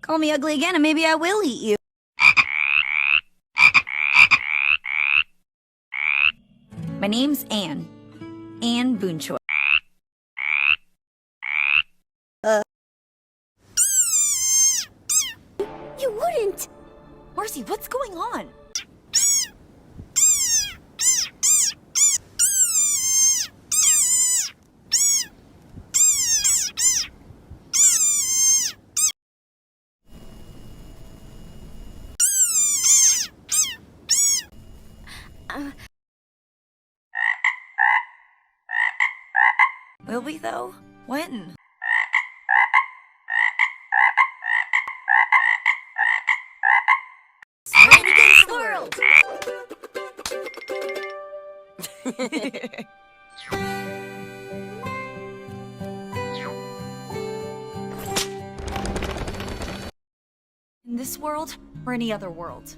Call me ugly again and maybe I will eat you. My name's Anne. Anne Boonchoi. You wouldn't! Marcy, what's going on? Will we, though? When? Sprint against the world! In this world, or any other world?